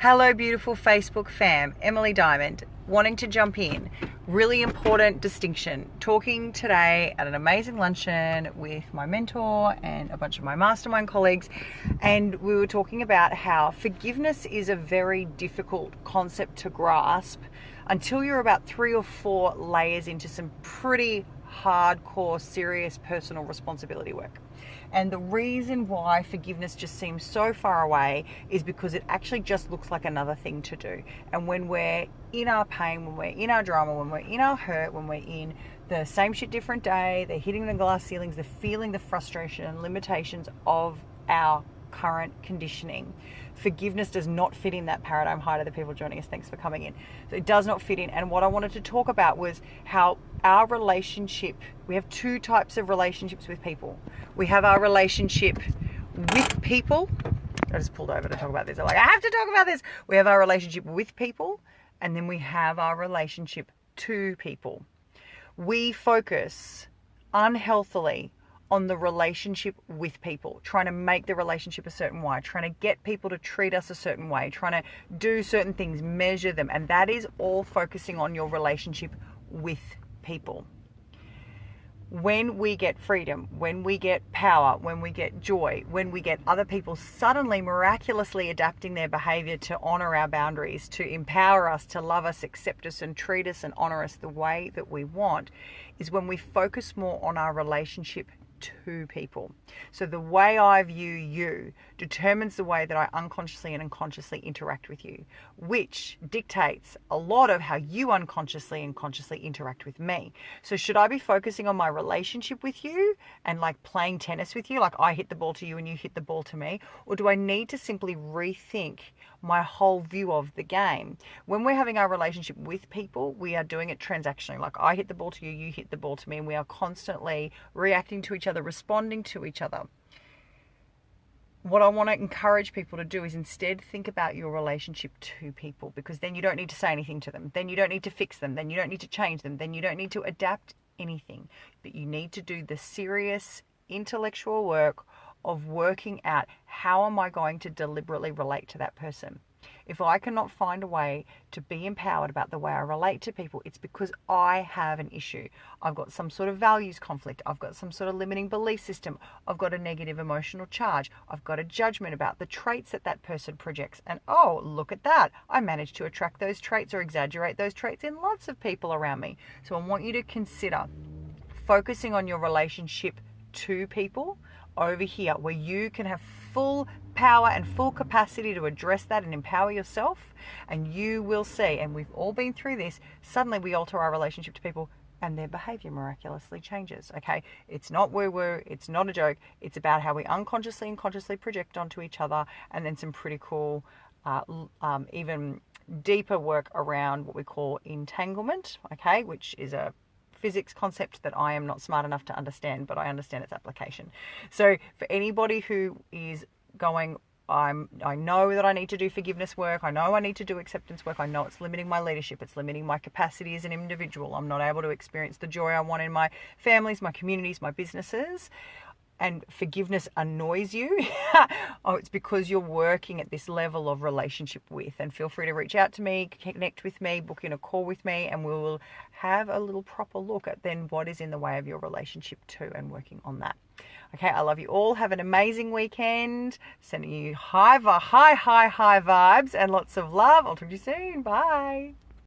Hello, beautiful Facebook fam. Emily Diamond, wanting to jump in. Really important distinction. Talking today at an amazing luncheon with my mentor and a bunch of my mastermind colleagues, and we were talking about how forgiveness is a very difficult concept to grasp until you're about 3 or 4 layers into some pretty hardcore, serious personal responsibility work. And the reason why forgiveness just seems so far away is because it actually just looks like another thing to do. And when we're in our pain, when we're in our drama, when we're in our hurt, when we're in the same shit, different day, they're hitting the glass ceilings, they're feeling the frustration and limitations of our current conditioning. Forgiveness does not fit in that paradigm. Hi to the people joining us. Thanks for coming in. So it does not fit in. And what I wanted to talk about was how our relationship, we have 2 types of relationships with people. We have our relationship with people. I just pulled over to talk about this. I'm like, I have to talk about this. We have our relationship with people, and then we have our relationship to people. We focus unhealthily on the relationship with people, trying to make the relationship a certain way, trying to get people to treat us a certain way, trying to do certain things, measure them. And that is all focusing on your relationship with people. When we get freedom, when we get power, when we get joy, when we get other people suddenly miraculously adapting their behavior to honor our boundaries, to empower us, to love us, accept us, and treat us and honor us the way that we want, is when we focus more on our relationship to people. So the way I view you determines the way that I unconsciously and unconsciously interact with you, which dictates a lot of how you unconsciously and consciously interact with me. So should I be focusing on my relationship with you and like playing tennis with you, like I hit the ball to you and you hit the ball to me? Or do I need to simply rethink my whole view of the game? When we're having our relationship with people, we are doing it transactionally. Like I hit the ball to you, you hit the ball to me, and we are constantly reacting to each other, responding to each other. What I want to encourage people to do is instead think about your relationship to people, because then you don't need to say anything to them. Then you don't need to fix them. Then you don't need to change them. Then you don't need to adapt anything. But you need to do the serious intellectual work of working out, how am I going to deliberately relate to that person? If I cannot find a way to be empowered about the way I relate to people, it's because I have an issue. I've got some sort of values conflict. I've got some sort of limiting belief system. I've got a negative emotional charge. I've got a judgment about the traits that that person projects. And oh, look at that. I managed to attract those traits or exaggerate those traits in lots of people around me. So I want you to consider focusing on your relationship to people over here, where you can have full power and full capacity to address that and empower yourself. And you will see, and we've all been through this, suddenly we alter our relationship to people and their behavior miraculously changes. Okay, it's not woo-woo, it's not a joke. It's about how we unconsciously and consciously project onto each other, and then some pretty cool even deeper work around what we call entanglement, okay, which is a physics concept that I am not smart enough to understand, but I understand its application. So for anybody who is going, I know that I need to do forgiveness work, I know I need to do acceptance work, I know it's limiting my leadership, it's limiting my capacity as an individual, I'm not able to experience the joy I want in my families, my communities, my businesses, and forgiveness annoys you, oh, it's because you're working at this level of relationship with. And feel free to reach out to me, connect with me, book in a call with me, and we will have a little proper look at then what is in the way of your relationship to, and working on that. Okay, I love you all. Have an amazing weekend. Sending you high vibes and lots of love. I'll talk to you soon. Bye.